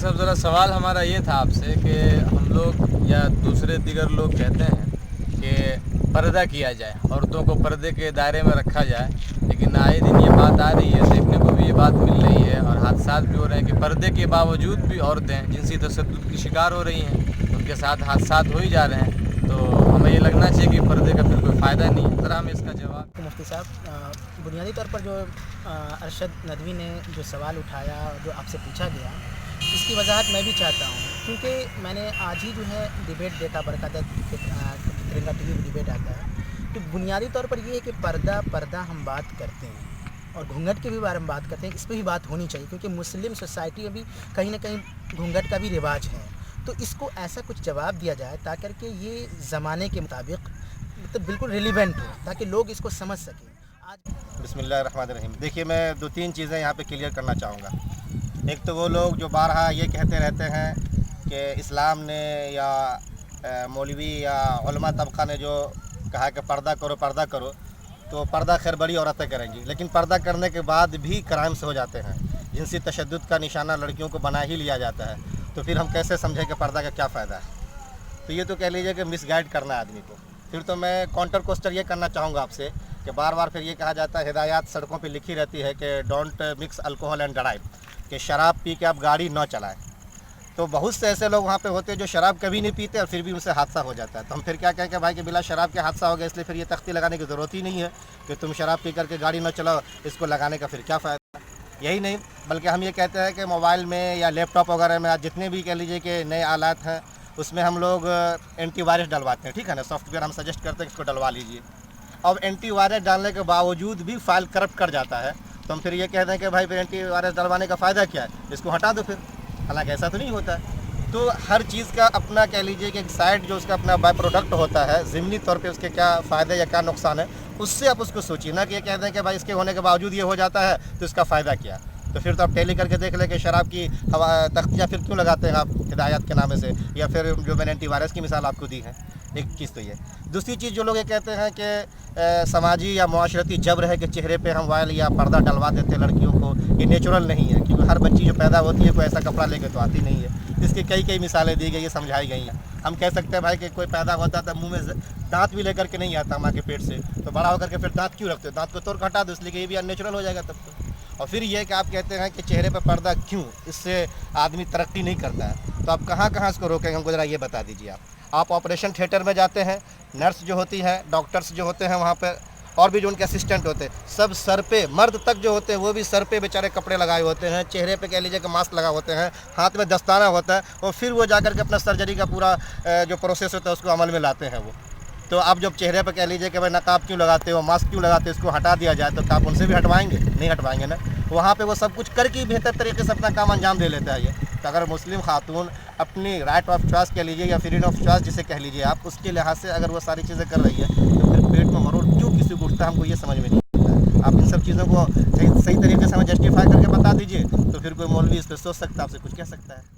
साहब ज़रा सवाल हमारा ये था आपसे कि हम लोग या दूसरे दिगर लोग कहते हैं कि पर्दा किया जाए, औरतों को पर्दे के दायरे में रखा जाए, लेकिन आए दिन ये बात आ रही है, देखने को भी ये बात मिल रही है और हादसात भी हो रहे हैं कि पर्दे के बावजूद भी औरतें जिनसी तशद्दुद की शिकार हो रही हैं, उनके साथ हादसात हो ही जा रहे हैं। तो हमें ये लगना चाहिए कि पर्दे का फिर कोई फ़ायदा नहीं है। ज़रा हमें इसका जवाब। तो मुफ्ती साहब, बुनियादी तौर पर जो अरशद नदवी ने जो सवाल उठाया, जो आपसे पूछा गया, इसकी वजाहत मैं भी चाहता हूँ, क्योंकि मैंने आज ही जो है डिबेट देखा, बरकत तिरंगा टीवी में डिबेट आता है। तो बुनियादी तौर पर ये है कि पर्दा हम बात करते हैं और घूंघट के भी बारे में बात करते हैं, इस पर भी बात होनी चाहिए, क्योंकि मुस्लिम सोसाइटी में भी कहीं ना कहीं घूंघट का भी रिवाज है। तो इसको ऐसा कुछ जवाब दिया जाए ताकि कि ये ज़माने के मुताबिक मतलब बिल्कुल रिलेवेंट हो, ताकि लोग इसको समझ सकें। आज बिस्मिल्लाहिर्रहमानिर्रहीम। देखिए, मैं दो तीन चीज़ें यहाँ पे क्लियर करना चाहूँगा। एक तो वो लोग जो बारहा ये कहते रहते हैं कि इस्लाम ने या मौलवी या उलमा तबका ने जो कहा कि पर्दा करो, तो पर्दा खैर बड़ी औरतें करेंगी, लेकिन पर्दा करने के बाद भी क्राइम्स हो जाते हैं। जिनसी तशद्दुद का निशाना लड़कियों को बना ही लिया जाता है, तो फिर हम कैसे समझें कि पर्दा का क्या फ़ायदा है। तो ये तो कह लीजिए कि मिसगाइड करना है आदमी को। फिर तो मैं काउंटर क्वेश्चन ये करना चाहूँगा आपसे कि बार बार फिर ये कहा जाता है, हिदायत सड़कों पे लिखी रहती है कि don't mix alcohol and drive, कि शराब पी के आप गाड़ी न चलाएं। तो बहुत से ऐसे लोग वहाँ पे होते हैं जो शराब कभी नहीं पीते और फिर भी उनसे हादसा हो जाता है। तो हम फिर क्या कहें कि भाई कि बिला शराब के हादसा हो गया, इसलिए फिर ये तख्ती लगाने की ज़रूरत ही नहीं है कि तुम शराब पी करके गाड़ी न चलाओ, इसको लगाने का फिर क्या फ़ायदा। यही नहीं, बल्कि हम ये कहते हैं कि मोबाइल में या लैपटॉप वगैरह में आज जितने भी कह लीजिए कि नए आलात हैं, उसमें हम लोग एंटीवायरस डलवाते हैं, ठीक है ना, सॉफ्टवेयर हम सजेस्ट करते हैं कि इसको डलवा लीजिए। अब एंटीवायरस डालने के बावजूद भी फाइल करप्ट कर जाता है, तो हम फिर ये कहते हैं कि भाई फिर एंटीवायरस डलवाने का फ़ायदा क्या है, इसको हटा दो फिर। हालांकि ऐसा तो नहीं होता है। तो हर चीज़ का अपना कह लीजिए कि एक साइड जो उसका अपना बाय प्रोडक्ट होता है, ज़िमनी तौर पे उसके क्या फ़ायदे या क्या नुकसान है, उससे आप उसको सोचिए, ना कि ये कहते हैं कि भाई इसके होने के बावजूद ये हो जाता है तो इसका फ़ायदा क्या। तो फिर तो आप टैली करके देख लें कि शराब की हवा तख्तियाँ फिर क्यों लगाते हैं आप हिदायत के नामे से, या फिर जो मैंने एंटीवायरस की मिसाल आपको दी है। एक चीज़ तो ये। दूसरी चीज़ जो लोग ये कहते हैं कि समाजी या मुआशरती जबर है कि चेहरे पे हम वायल या पर्दा डलवा देते हैं लड़कियों को, ये नेचुरल नहीं है, क्योंकि हर बच्ची जो पैदा होती है कोई ऐसा कपड़ा लेके तो आती नहीं है। इसकी कई मिसालें दी गई है, समझाई गई हैं। हम कह सकते हैं भाई कि कोई पैदा होता था मुँह में दांत भी लेकर के नहीं आता माँ के पेट से, तो बड़ा होकर के फिर दांत क्यों रखते हो, दांत को तोड़ हटा दो, इसलिए कि ये भी अननेचुरल हो जाएगा तब तो। और फिर ये कि आप कहते हैं कि चेहरे पर पर्दा क्यों, इससे आदमी तरक्की नहीं करता है, तो आप कहाँ कहाँ इसको रोकेंगे, हमको ज़रा ये बता दीजिए। आप ऑपरेशन थिएटर में जाते हैं, नर्स जो होती है, डॉक्टर्स जो होते हैं वहाँ पर, और भी जो उनके असिस्टेंट होते हैं, सब सर पे, मर्द तक जो होते हैं वो भी सर पे बेचारे कपड़े लगाए होते हैं, चेहरे पे कह लीजिए कि मास्क लगा होते हैं, हाथ में दस्ताना होता है, और फिर वो जाकर के अपना सर्जरी का पूरा जो प्रोसेस होता है उसको अमल में लाते हैं वो। तो आप जब चेहरे पे कह लीजिए कि भाई नकाब क्यों लगाते हो, मास्क क्यों लगाते हो, इसको हटा दिया जाए, तो क्या आप उनसे भी हटवाएंगे? नहीं हटवाएंगे ना। वहाँ पे वो सब कुछ करके बेहतर तरीके से अपना काम अंजाम दे लेता है ये। तो अगर मुस्लिम खातून अपनी राइट ऑफ चॉइस कह लीजिए या फ्रीडम ऑफ चॉइस जिसे कह लीजिए आप, उसके लिहाज से अगर वो सारी चीज़ें कर रही है, तो फिर पेट में मरोड़ क्यों किसी को उठता है, हमको ये समझ में नहीं आता है। आप इन सब चीज़ों को सही तरीके से हमें जस्टिफाई करके बता दीजिए, तो फिर कोई मौलवी इस पर सोच सकता है, आपसे कुछ कह सकता है।